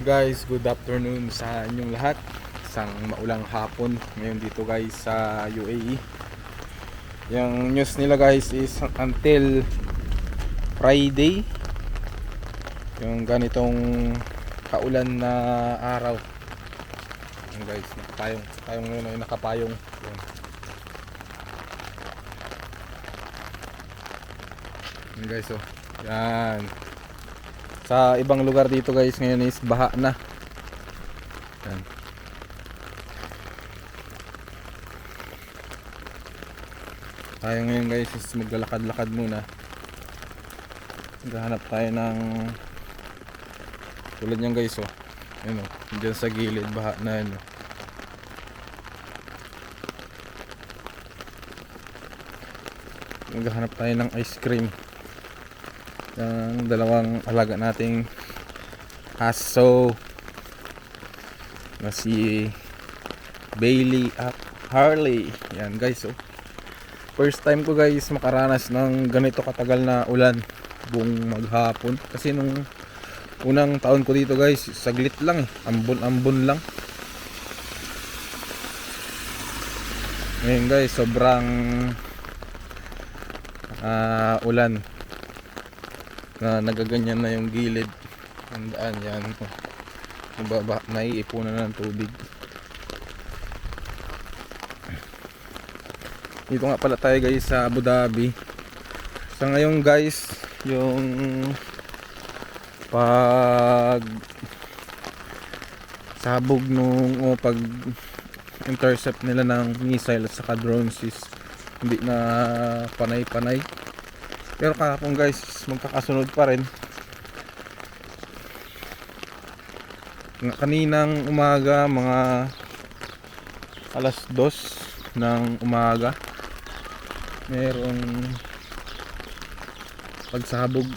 Guys, good afternoon sa inyong lahat. Isang maulang hapon ngayon dito guys sa UAE. Yung news nila guys is until Friday yung ganitong kaulan na araw. Yan guys, nakapayong ngayon ay nakapayong. Yan. Yan guys, oh. Yan. Sa ibang lugar dito guys ngayon is baha na. Yan. Tayo ngayon guys is maglalakad-lakad muna. Maghahanap tayo ng tulad niyan guys, oh. Ayun, oh. Diyan sa gilid baha na yan, oh. Maghahanap tayo ng ice cream ng dalawang alaga nating aso na si Bailey at Harley. Yan guys, oh. First time ko guys makaranas ng ganito katagal na ulan buong maghapon. Kasi nung unang taon ko dito guys, saglit lang eh. Ambon-ambon lang. Ngayon guys, sobrang ulan na nagaganyan na yung gilid ng daan. Yan, naiipunan na ng tubig. Dito nga pala tayo guys sa Abu Dhabi. Sa ngayon guys, yung pag sabog nung pag intercept nila ng missile at saka drones is hindi na panay-panay. Pero kahapon guys, magkakasunod pa rin. Kaninang umaga, mga alas 2 ng umaga, merong pagsabog.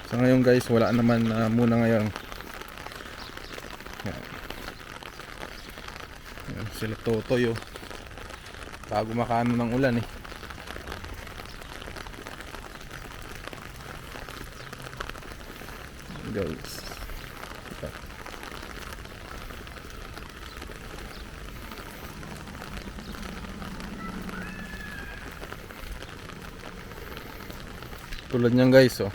So ngayon guys, wala naman muna ngayon. Yan, sila Totoy, oh. Bago makano ng ulan eh. Guys, tulad niyan guys, oh.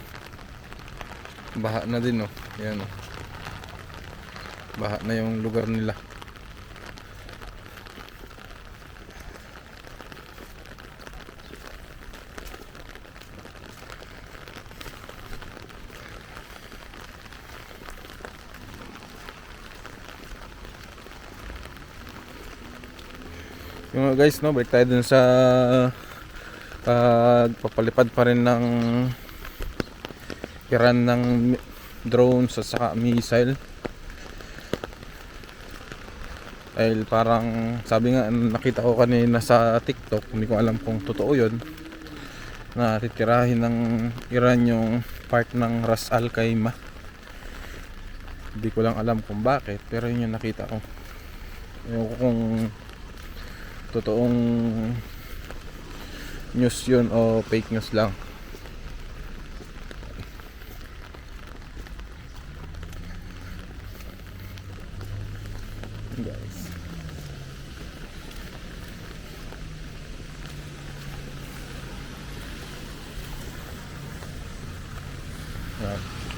Baha na din, oh. Yan, oh. Baha na yung lugar nila. Yung guys, no, balik tayo dun sa papalipad pa rin ng Iran ng drones at saka missile. Dahil parang sabi nga, nakita ko kanina sa TikTok, hindi ko alam kung totoo yun, na titirahin ng Iran yung part ng Ras Al Khaimah. Hindi ko lang alam kung bakit, pero yun yung nakita ko. Ewan ko kung totoong news yun o fake news lang.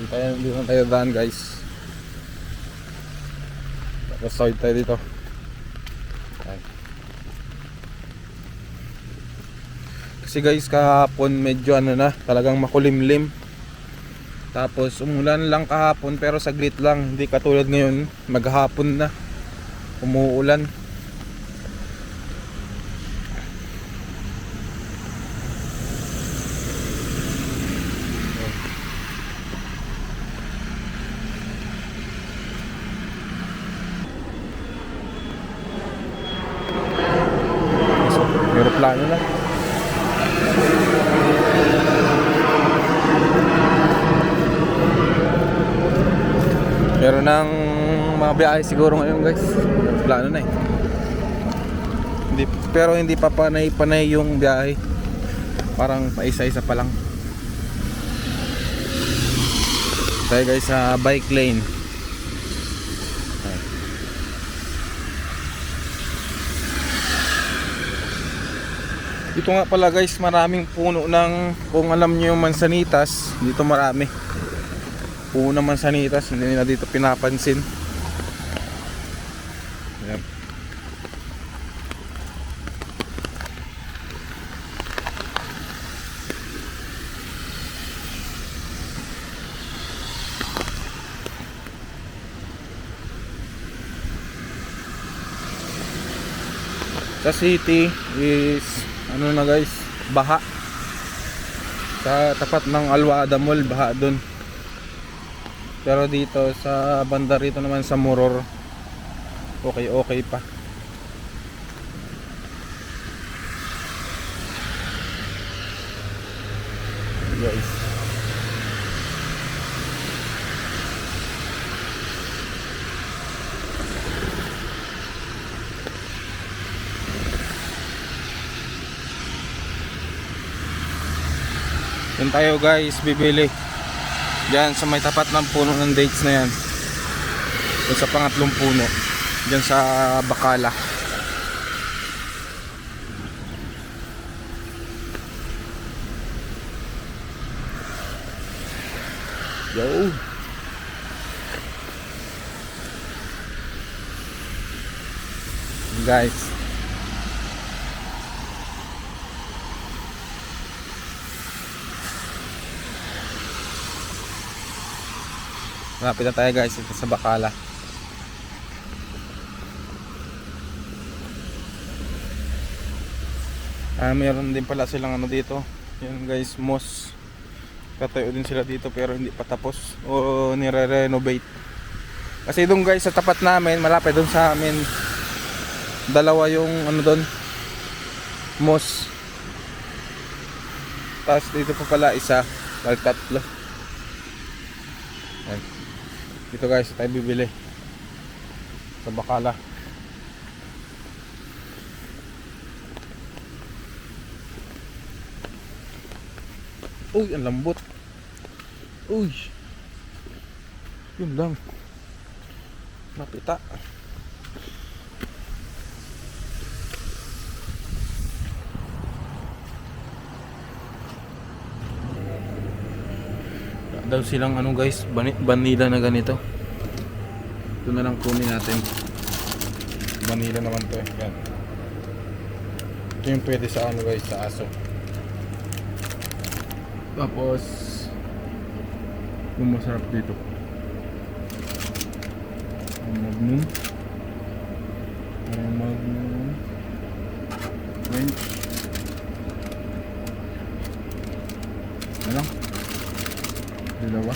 Guys, dito na tayo daan guys. Tapos side tayo dito. Kasi guys, kahapon medyo talagang makulimlim. Tapos umulan lang kahapon pero saglit lang, hindi katulad ngayon maghapon na umuulan. Aeroplano na. Meron ng mga biyahe siguro ngayon guys. Plano na eh. Pero hindi pa panay-panay yung biyahe. Parang paisa-isa pa lang. Tayo guys sa bike lane. Dito nga pala guys, maraming puno ng, kung alam niyo yung mansanitas, dito marami puno ng mansanitas, hindi nila dito pinapansin. Ayan. Sa city is ano na guys, baha. Sa tapat ng Alwada Mall, baha dun. Pero dito sa banda rito naman sa Moror, okay pa. Guys, yun tayo guys, bibili diyan sa may tapat ng puno ng dates na yan, yun sa pangatlong puno diyan sa Bacala. Yo, guys, malapit na tayo guys ito sa Bacala. Mayroon din pala silang ano dito, yun guys, mosque. Katayo din sila dito pero hindi pa tapos o nire-renovate. Kasi doon guys sa tapat namin, malapit doon sa amin, dalawa yung ano doon, mosque. Tapos dito pa pala isa, tatlo. Ayan. Dito guys tayo bibili sa Bacala. Uy, ang lambot. Uy, yun lang, napita. Daw silang ano guys, vanilla na ganito. Ito na lang kunin natin. Vanilla naman to eh. Yan. Ito yung pwede sa ano guys, sa aso. Tapos yung masarap dito, Magnum French. Ano? Dalawa.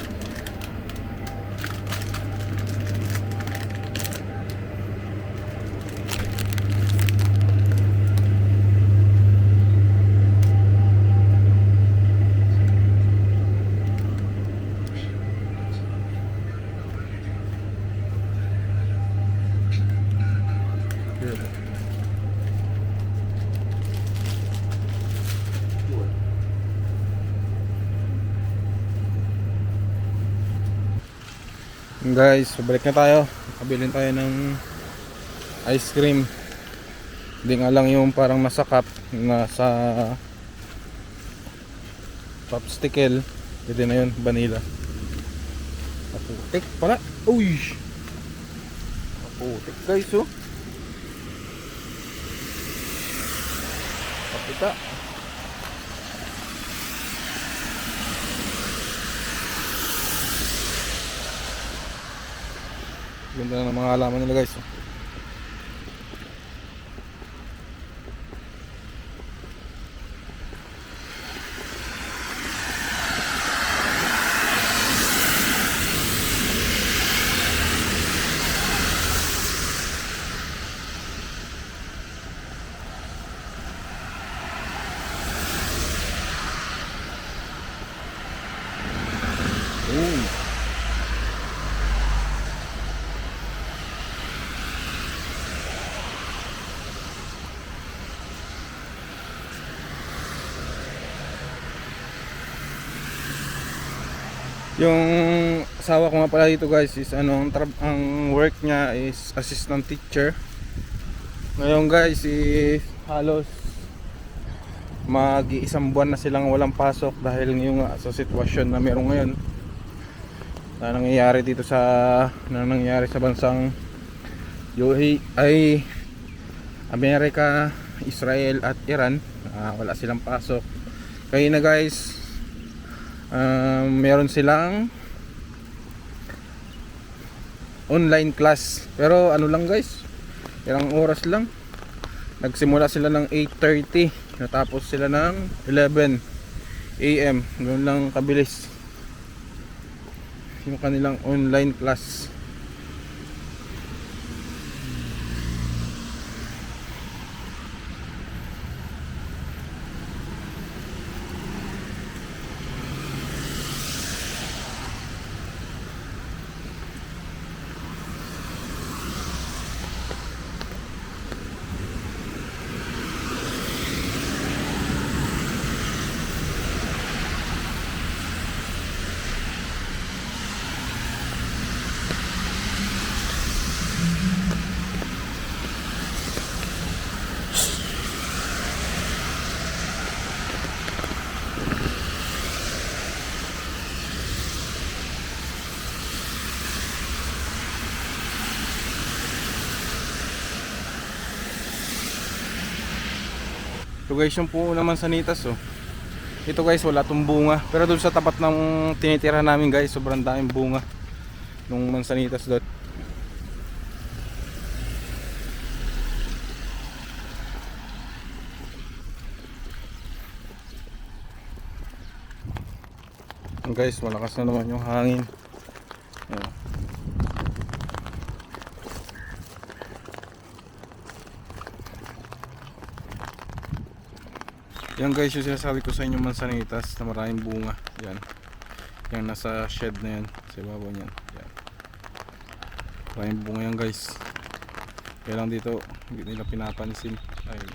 Guys, balik na tayo. Kabilin tayo ng ice cream. Hindi nga lang yung parang nasa cup, nasa popsicle. Pwede na yun, vanilla. Kaputik pala. Uy, kaputik guys oh. Kapita. Ganda na ng mga halaman nila guys. Yung asawa ko nga pala dito guys is ano, ang work niya is assistant teacher. Ngayon guys is halos mag-iisang buwan na silang walang pasok dahil ngayon nga sa sitwasyon na meron ngayon na nangyayari dito na nangyayari sa bansang UAE ay Amerika, Israel at Iran. Wala silang pasok. Kaya na guys, meron silang online class. Pero ano lang guys, ilang oras lang. Nagsimula sila ng 8:30, natapos sila ng 11 AM. Ganoon lang kabilis yung kanilang online class. So guys, yung puno naman sa Nitas oh. Ito guys, wala tong bunga. Pero doon sa tapat ng tinitira namin guys, sobrang daming bunga nung mansanitas doon. Guys, malakas na naman yung hangin. Ayan. Yan guys, yung sinasabi ko sa inyo mansanitas na maraming bunga. Yan. Yung nasa shed na yan, sa ibabaw niyan. Yan. Maraming bunga yan guys. Kaya lang dito, hindi nila pinapansin. Ayun.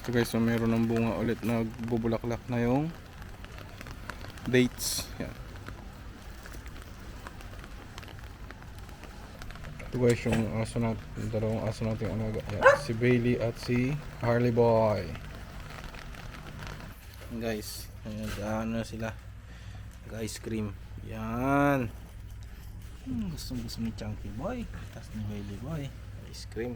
Ito guys, so meron ng bunga ulit, nagbubulaklak na yung dates. Yan. Ito guys, yung aso natin, yung dalawang aso natin yung alaga. Yan. Si Bailey at si Harley Boy. Guys, ano na sila, ice cream. Yan. Gusto ni Chunky Boy, tapos ni Bailey Boy, ice cream.